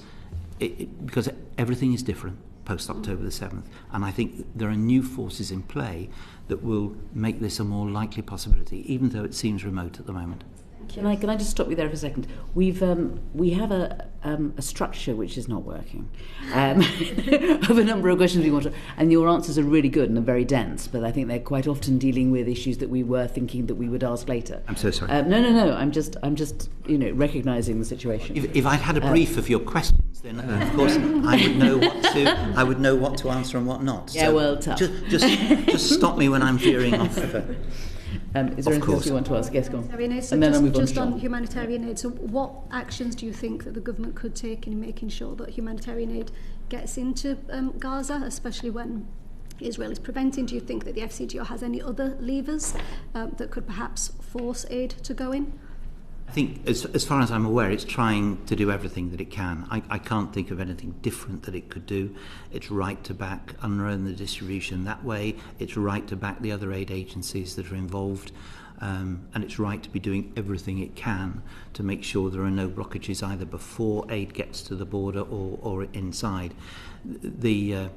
everything is different post-October the 7th. And I think there are new forces in play that will make this a more likely possibility, even though it seems remote at the moment. Can I just stop you there for a second? We have a structure which is not working of a number of questions we want to, and your answers are really good and are very dense, but I think they're quite often dealing with issues that we were thinking that we would ask later. I'm so sorry. No. I'm just recognising the situation. If I'd had a brief of your questions, then of course I would know what to answer and what not. Yeah, so well, tough. Just stop me when I'm veering off. Is there anything else you want to ask? Yes, go on. So and then I'll move on just on humanitarian aid. So what actions do you think that the government could take in making sure that humanitarian aid gets into Gaza, especially when Israel is preventing? Do you think that the FCGO has any other levers that could perhaps force aid to go in? I think, as far as I'm aware, it's trying to do everything that it can. I can't think of anything different that it could do. It's right to back UNRWA and the distribution that way. It's right to back the other aid agencies that are involved. And it's right to be doing everything it can to make sure there are no blockages either before aid gets to the border or inside. The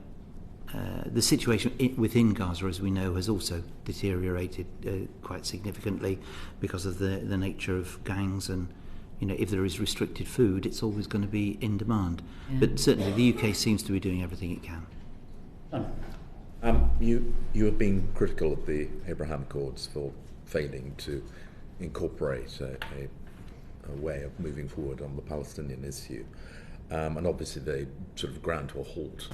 situation within Gaza, as we know, has also deteriorated quite significantly because of the nature of gangs, and if there is restricted food, it's always going to be in demand. Yeah. But certainly the UK seems to be doing everything it can. You have been critical of the Abraham Accords for failing to incorporate a way of moving forward on the Palestinian issue, and obviously they sort of ground to a halt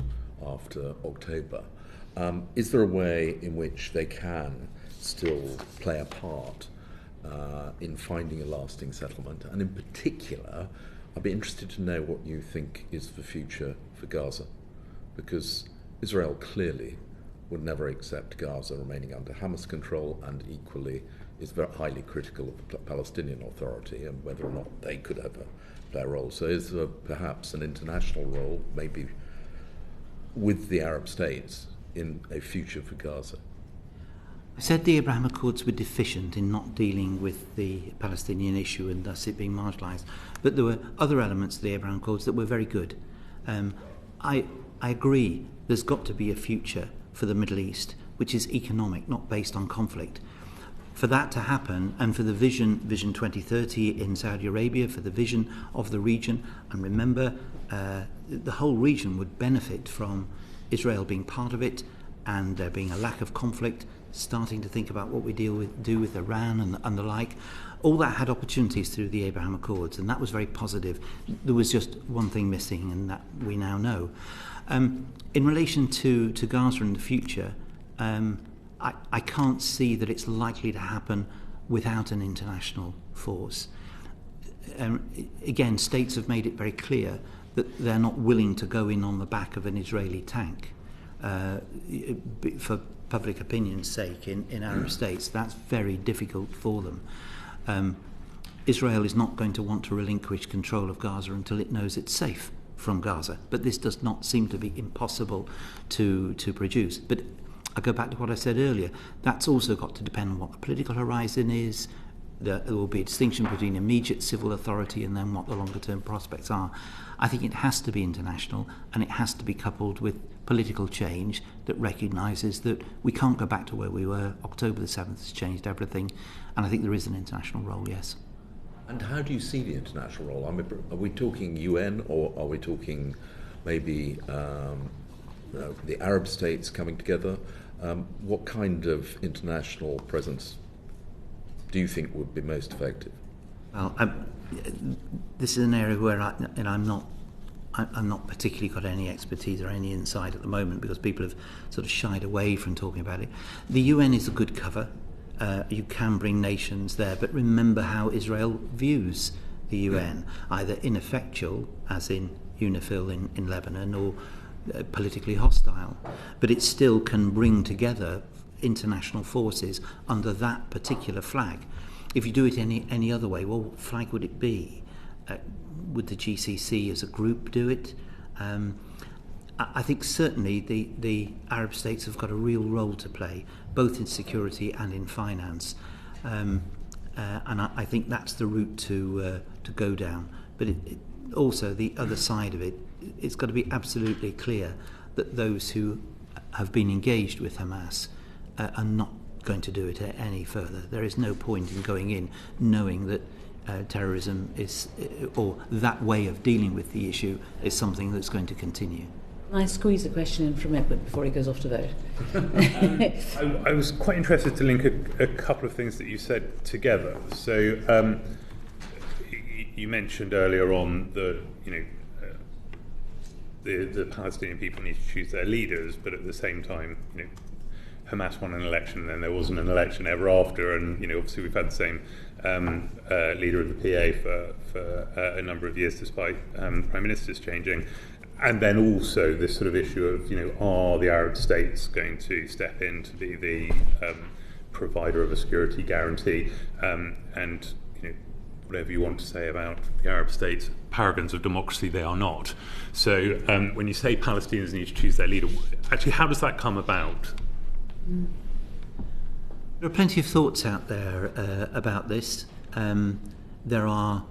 after October. Is there a way in which they can still play a part in finding a lasting settlement? And in particular, I'd be interested to know what you think is the future for Gaza, because Israel clearly would never accept Gaza remaining under Hamas control, and equally is very highly critical of the Palestinian Authority and whether or not they could ever play a role. So is there perhaps an international role, maybe with the Arab states, in a future for Gaza? I said the Abraham Accords were deficient in not dealing with the Palestinian issue and thus it being marginalised. But there were other elements of the Abraham Accords that were very good. I agree there's got to be a future for the Middle East which is economic, not based on conflict. For that to happen, and for the Vision 2030 in Saudi Arabia, for the vision of the region, and remember, the whole region would benefit from Israel being part of it, and there being a lack of conflict, starting to think about what we do with Iran and the like. All that had opportunities through the Abraham Accords, and that was very positive. There was just one thing missing, and that we now know. In relation to Gaza in the future, I can't see that it's likely to happen without an international force. Again, states have made it very clear that they're not willing to go in on the back of an Israeli tank for public opinion's sake in Arab states. That's very difficult for them. Israel is not going to want to relinquish control of Gaza until it knows it's safe from Gaza. But this does not seem to be impossible to produce. But I go back to what I said earlier. That's also got to depend on what the political horizon is. There will be a distinction between immediate civil authority and then what the longer-term prospects are. I think it has to be international, and it has to be coupled with political change that recognises that we can't go back to where we were. October the 7th has changed everything, and I think there is an international role, yes. And how do you see the international role? I mean, are we talking UN, or are we talking maybe the Arab states coming together? What kind of international presence do you think would be most effective? Well, this is an area where I'm not particularly got any expertise or any insight at the moment, because people have sort of shied away from talking about it. The UN is a good cover. You can bring nations there, but remember how Israel views the UN, either ineffectual, as in UNIFIL in Lebanon, or politically hostile. But it still can bring together international forces under that particular flag. If you do it any other way, well, what flag would it be? Would the GCC as a group do it? I think certainly the Arab states have got a real role to play, both in security and in finance. And I think that's the route to go down. But also the other side of it, it's got to be absolutely clear that those who have been engaged with Hamas are not going to do it any further. There is no point in going in knowing that terrorism is, or that way of dealing with the issue is something that's going to continue. Can I squeeze a question in from Edward before he goes off to vote? I was quite interested to link a couple of things that you said together. So you mentioned earlier on that the Palestinian people need to choose their leaders, but at the same time, Hamas won an election, and then there wasn't an election ever after, and obviously we've had the same leader of the PA for a number of years, despite prime ministers changing. And then also this sort of issue of are the Arab states going to step in to be the provider of a security guarantee, and whatever you want to say about the Arab states, paragons of democracy, they are not. So when you say Palestinians need to choose their leader, actually how does that come about? There are plenty of thoughts out there about this. There are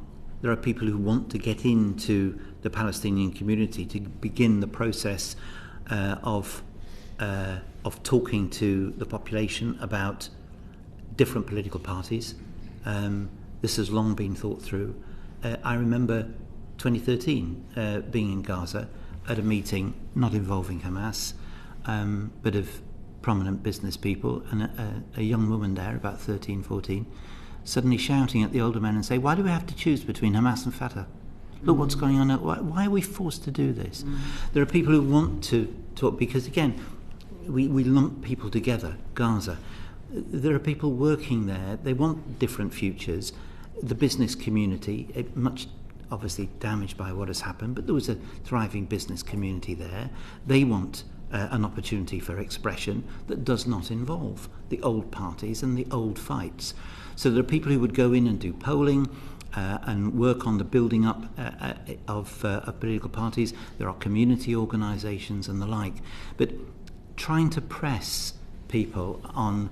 people who want to get into the Palestinian community to begin the process of talking to the population about different political parties. This has long been thought through. I remember 2013 being in Gaza at a meeting not involving Hamas, but of prominent business people, and a young woman there, about 13, 14, suddenly shouting at the older men and say, why do we have to choose between Hamas and Fatah? Look what's going on. Why are we forced to do this? There are people who want to talk, because again, we lump people together, Gaza. There are people working there, they want different futures. The business community, much obviously damaged by what has happened, but there was a thriving business community there. They want an opportunity for expression that does not involve the old parties and the old fights. So there are people who would go in and do polling and work on the building up of political parties. There are community organisations and the like. But trying to press people on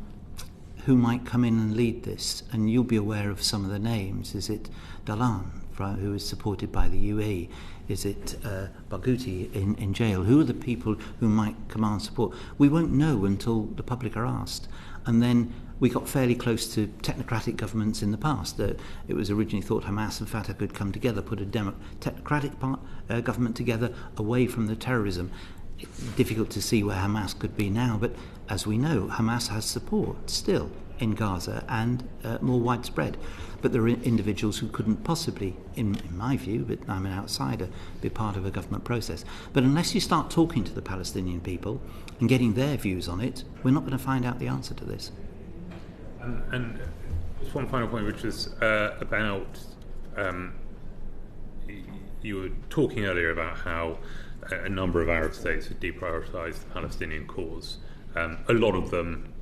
who might come in and lead this, and you'll be aware of some of the names. Is it Dalan, who is supported by the UAE? Is it Barghouti in jail? Who are the people who might command support? We won't know until the public are asked. And then we got fairly close to technocratic governments in the past. It was originally thought Hamas and Fatah could come together, put a technocratic government together away from the terrorism. It's difficult to see where Hamas could be now, but as we know, Hamas has support still in Gaza and more widespread. But there are individuals who couldn't possibly, in my view, but I'm an outsider, be part of a government process. But unless you start talking to the Palestinian people and getting their views on it, we're not going to find out the answer to this. And just one final point, which is about you were talking earlier about how a number of Arab states have deprioritised the Palestinian cause. A lot of them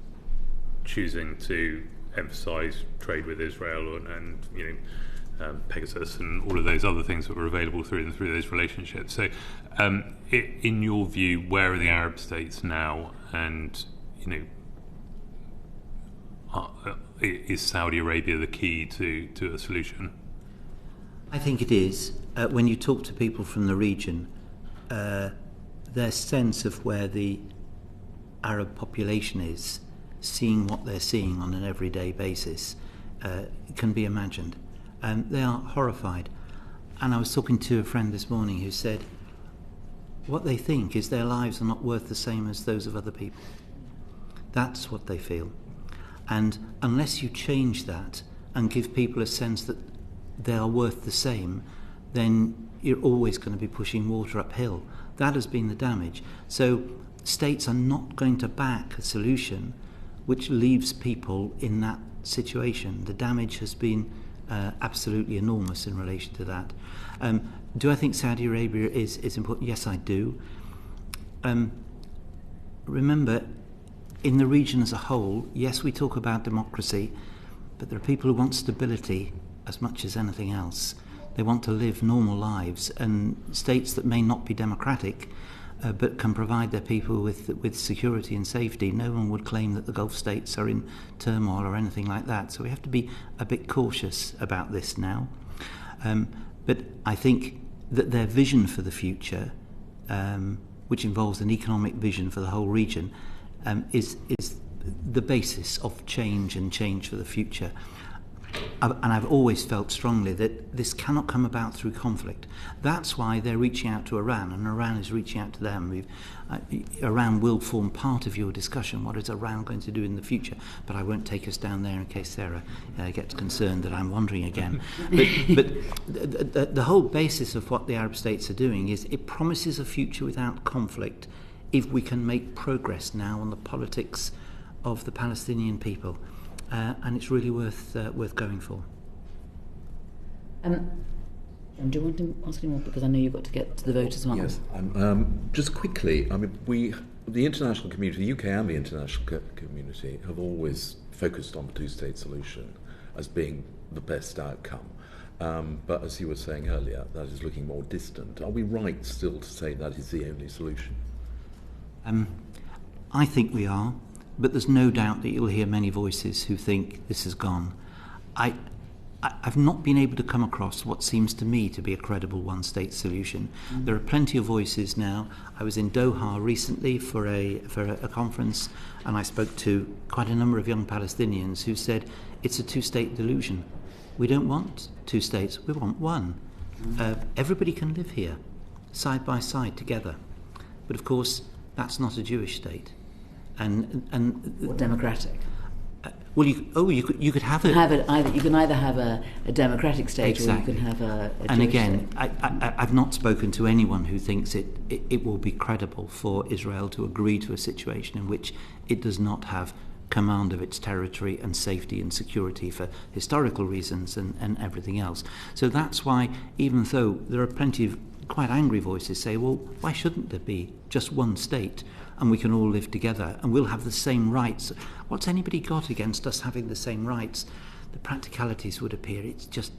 choosing to emphasise trade with Israel and Pegasus and all of those other things that were available through those relationships. So, in your view, where are the Arab states now? And is Saudi Arabia the key to a solution? I think it is. When you talk to people from the region, their sense of where the Arab population is, seeing what they're seeing on an everyday basis, can be imagined. They are horrified. And I was talking to a friend this morning who said what they think is their lives are not worth the same as those of other people. That's what they feel. And unless you change that and give people a sense that they are worth the same, then you're always going to be pushing water uphill. That has been the damage. So states are not going to back a solution which leaves people in that situation. The damage has been absolutely enormous in relation to that. Do I think Saudi Arabia is important? Yes, I do. Remember, in the region as a whole, yes, we talk about democracy, but there are people who want stability as much as anything else. They want to live normal lives, and states that may not be democratic but can provide their people with security and safety. No one would claim that the Gulf states are in turmoil or anything like that. So we have to be a bit cautious about this now. But I think that their vision for the future, which involves an economic vision for the whole region, is the basis of change and change for the future. And I've always felt strongly that this cannot come about through conflict. That's why they're reaching out to Iran, and Iran is reaching out to them. Iran will form part of your discussion. What is Iran going to do in the future? But I won't take us down there in case Sarah gets concerned that I'm wandering again. But the whole basis of what the Arab states are doing is it promises a future without conflict if we can make progress now on the politics of the Palestinian people. And it's really worth going for. Do you want to ask any more? Because I know you've got to get to the vote as well. Yes. Just quickly, I mean, the international community, the UK and the international community, have always focused on the two-state solution as being the best outcome. But as you were saying earlier, that is looking more distant. Are we right still to say that is the only solution? I think we are. But there's no doubt that you'll hear many voices who think this is gone. I've not been able to come across what seems to me to be a credible one-state solution. There are plenty of voices now. I was in Doha recently for a conference, and I spoke to quite a number of young Palestinians who said it's a two-state delusion. We don't want two states, we want one. Everybody can live here, side by side, together. But of course, that's not a Jewish state. Or democratic. Well, you could have it. You can either have a democratic state, exactly. Or you can have a Jewish and again, state. I've not spoken to anyone who thinks it will be credible for Israel to agree to a situation in which it does not have command of its territory and safety and security for historical reasons and everything else. So that's why, even though there are plenty of quite angry voices say, well, why shouldn't there be just one state and we can all live together and we'll have the same rights? What's anybody got against us having the same rights? The practicalities would appear it's just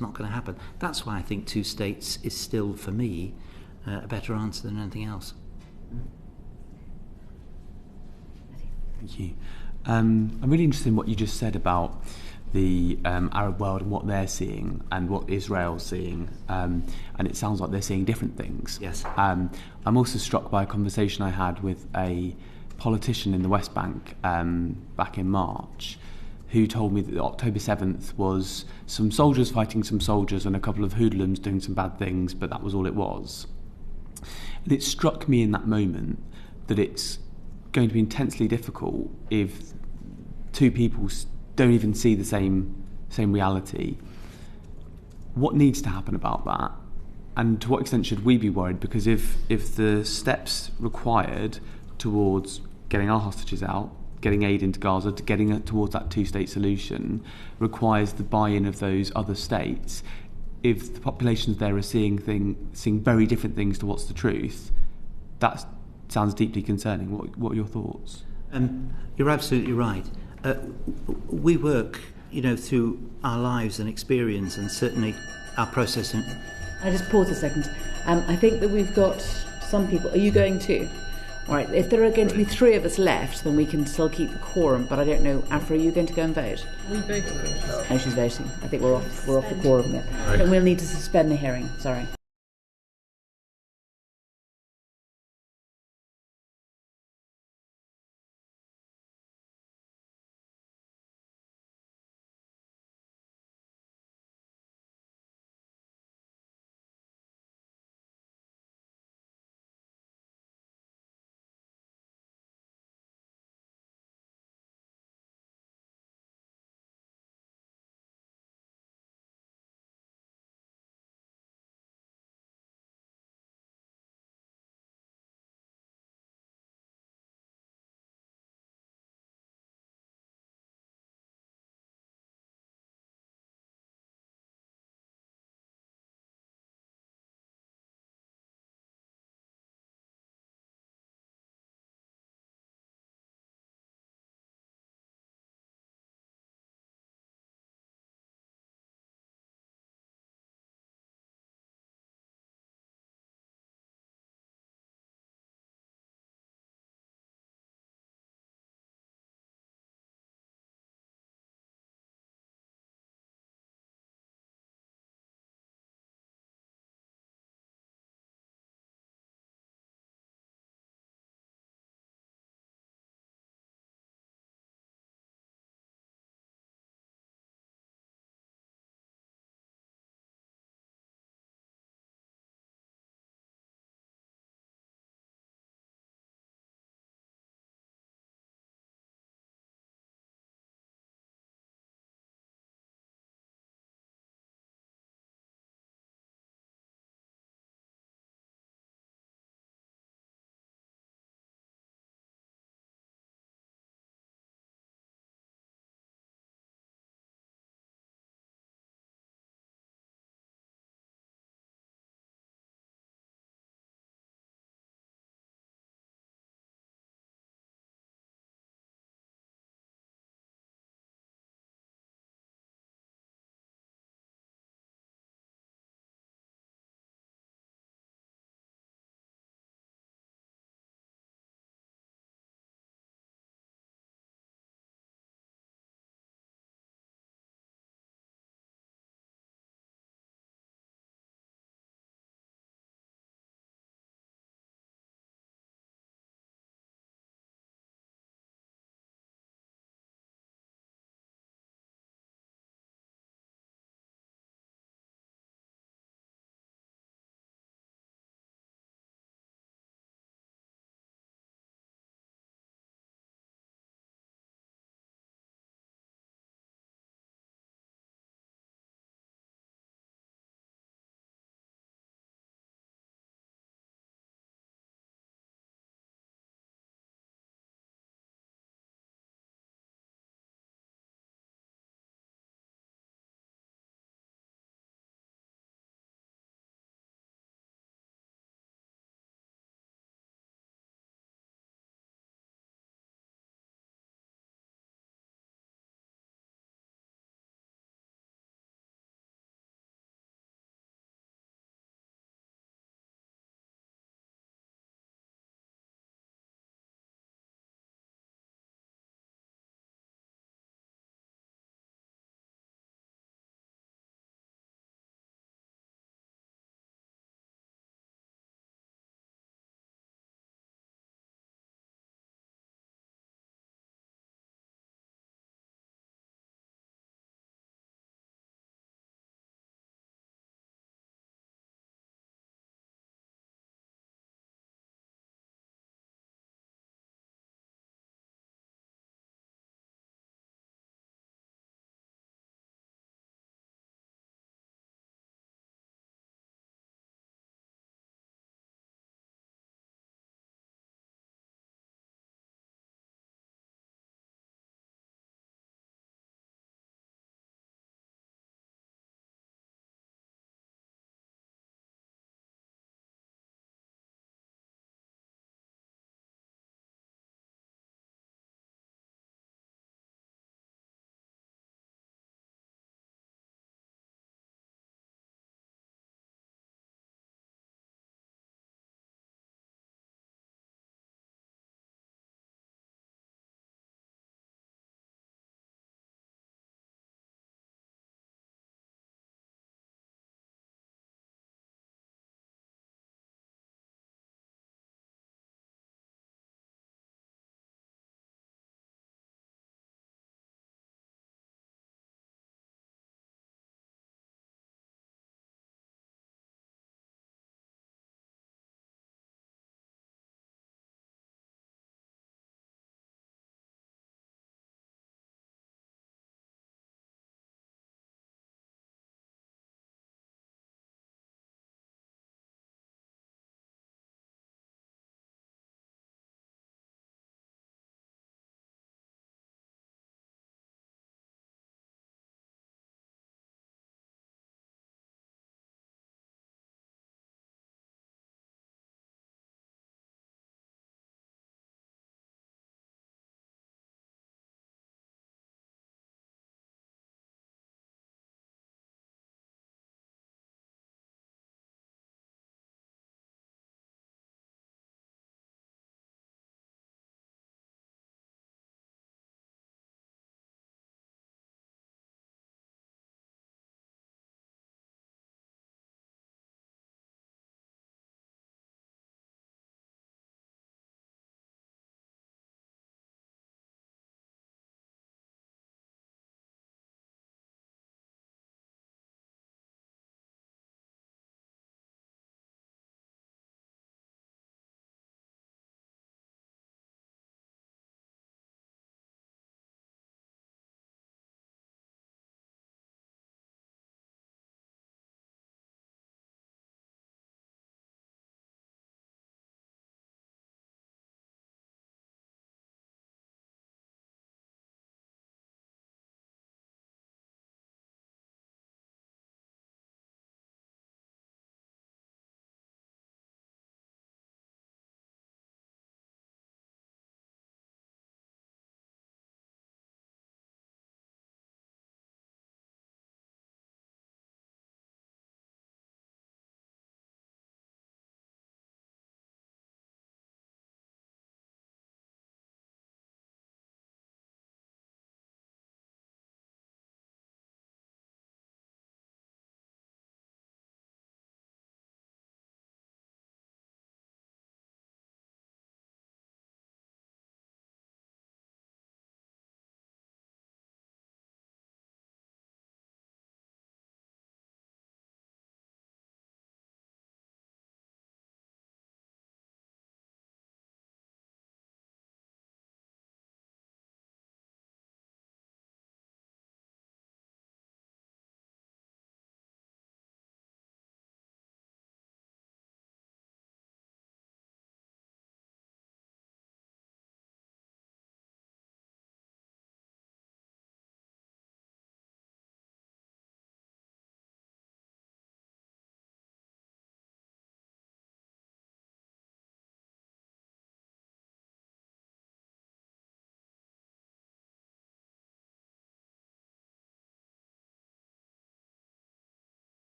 not going to happen. That's why I think two states is still, for me, a better answer than anything else. Thank you. I'm really interested in what you just said about the Arab world and what they're seeing and what Israel's seeing, and it sounds like they're seeing different things. Yes. I'm also struck by a conversation I had with a politician in the West Bank back in March, who told me that October 7th was some soldiers fighting some soldiers and a couple of hoodlums doing some bad things, but that was all it was. And it struck me in that moment that it's going to be intensely difficult if two people don't even see the same reality. What needs to happen about that? And to what extent should we be worried? Because if the steps required towards getting our hostages out, getting aid into Gaza, to getting towards that two-state solution requires the buy-in of those other states, if the populations there are seeing very different things to what's the truth, that sounds deeply concerning. What are your thoughts? You're absolutely right. We work, through our lives and experience, and certainly our process. I just pause a second. I think that we've got some people. Are you going too? All right. If there are going to be three of us left, then we can still keep the quorum. But I don't know. Afra, are you going to go and vote? We voted. Oh, she's voting. I think we're off the quorum then. Right. Then we'll need to suspend the hearing. Sorry.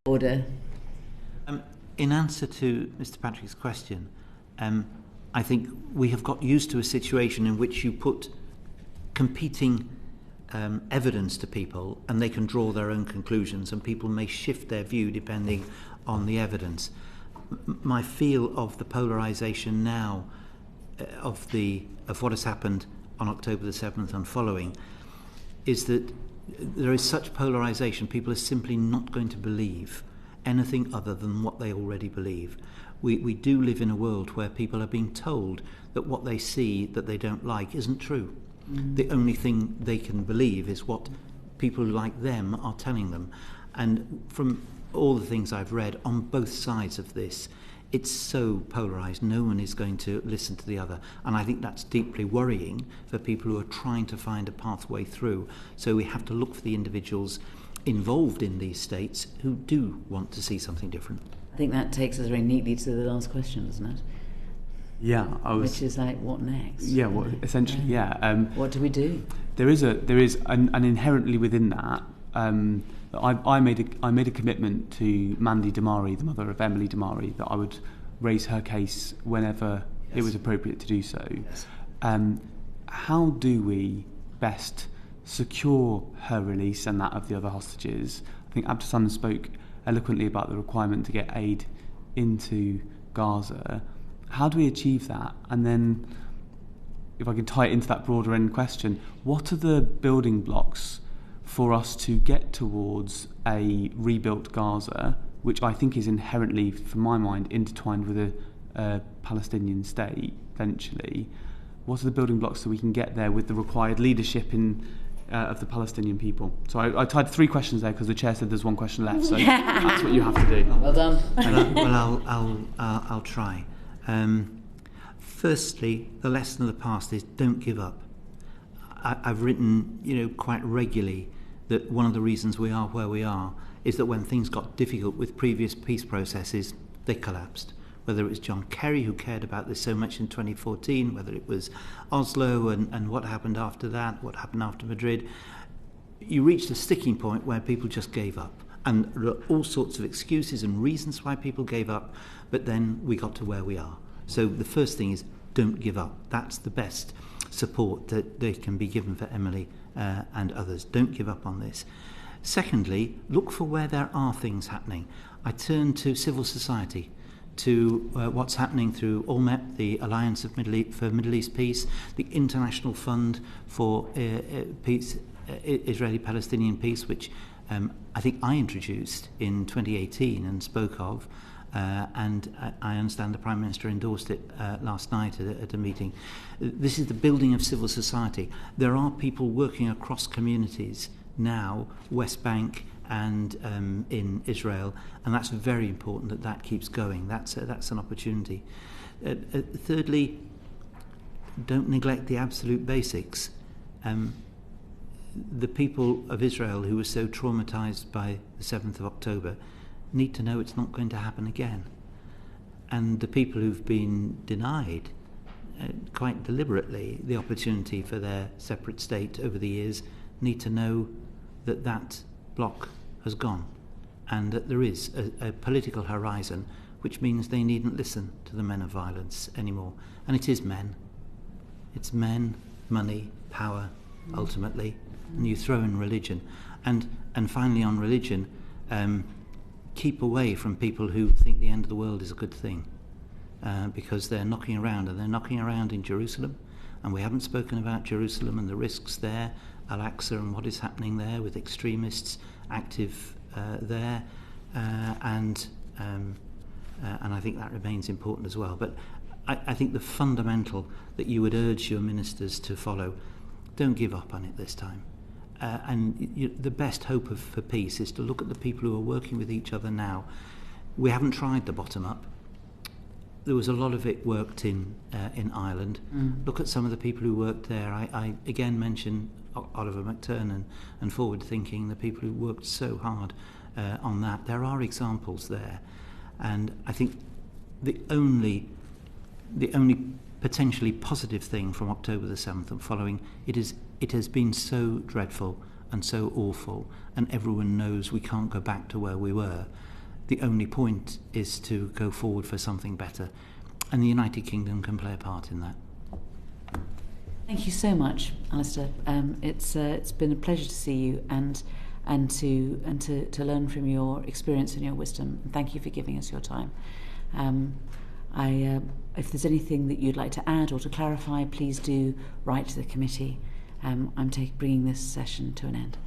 Order. In answer to Mr. Patrick's question, I think we have got used to a situation in which you put competing evidence to people and they can draw their own conclusions, and people may shift their view depending on the evidence. My feel of the polarisation now of what has happened on October the 7th and following is that there is such polarisation, people are simply not going to believe anything other than what they already believe. We do live in a world where people are being told that what they see that they don't like isn't true. The only thing they can believe is what people like them are telling them. And from all the things I've read on both sides of this, it's so polarised, no one is going to listen to the other. And I think that's deeply worrying for people who are trying to find a pathway through. So we have to look for the individuals involved in these states who do want to see something different. I think that takes us very neatly to the last question, doesn't it? Yeah, which is like, what next? Yeah, well, essentially, yeah. What do we do? There is an inherently within that. I made a commitment to Mandy Damari, the mother of Emily Damari, that I would raise her case whenever it was appropriate to do so. Yes. How do we best secure her release and that of the other hostages? I think Abdeslam spoke eloquently about the requirement to get aid into Gaza. How do we achieve that? And then, if I can tie it into that broader end question, what are the building blocks for us to get towards a rebuilt Gaza, which I think is inherently, from my mind, intertwined with a Palestinian state eventually? What are the building blocks so we can get there with the required leadership of the Palestinian people? So I tied 3 questions there because the chair said there's 1 question left, so that's what you have to do. Well done. I'll try. Firstly, the lesson of the past is don't give up. I've written, quite regularly that one of the reasons we are where we are is that when things got difficult with previous peace processes, they collapsed. Whether it was John Kerry, who cared about this so much in 2014, whether it was Oslo and what happened after that, what happened after Madrid, you reached a sticking point where people just gave up. And there are all sorts of excuses and reasons why people gave up, but then we got to where we are. So the first thing is don't give up. That's the best support that they can be given for Emily and others. Don't give up on this. Secondly, look for where there are things happening. I turn to civil society, to what's happening through ALMEP, the Alliance for Middle East Peace, the International Fund for Peace, Israeli-Palestinian Peace, which I think I introduced in 2018 and spoke of, and I understand the Prime Minister endorsed it last night at a meeting. This is the building of civil society. There are people working across communities now, West Bank and in Israel, and that's very important that keeps going. That's an opportunity. Thirdly, don't neglect the absolute basics. The people of Israel who were so traumatised by the 7th of October need to know it's not going to happen again. And the people who've been denied, quite deliberately, the opportunity for their separate state over the years need to know that that block has gone and that there is a political horizon, which means they needn't listen to the men of violence anymore. And it is men. It's men, money, power, ultimately. And you throw in religion. And finally on religion, keep away from people who think the end of the world is a good thing, because they're knocking around, and they're knocking around in Jerusalem, and we haven't spoken about Jerusalem and the risks there, Al-Aqsa and what is happening there with extremists active there, and I think that remains important as well. But I think the fundamental that you would urge your ministers to follow, don't give up on it this time. The best hope for peace is to look at the people who are working with each other now. We haven't tried the bottom up. There was a lot of it worked in Ireland. Look at some of the people who worked there. I again mention Oliver McTurnan and Forward Thinking, the people who worked so hard on that. There are examples there, and I think the only potentially positive thing from October the 7th and following, it has been so dreadful and so awful, and everyone knows we can't go back to where we were. The only point is to go forward for something better, and the United Kingdom can play a part in that. Thank you so much, Alistair. It's been a pleasure to see you and to learn from your experience and your wisdom. Thank you for giving us your time. If there's anything that you'd like to add or to clarify, please do write to the committee. I'm bringing this session to an end.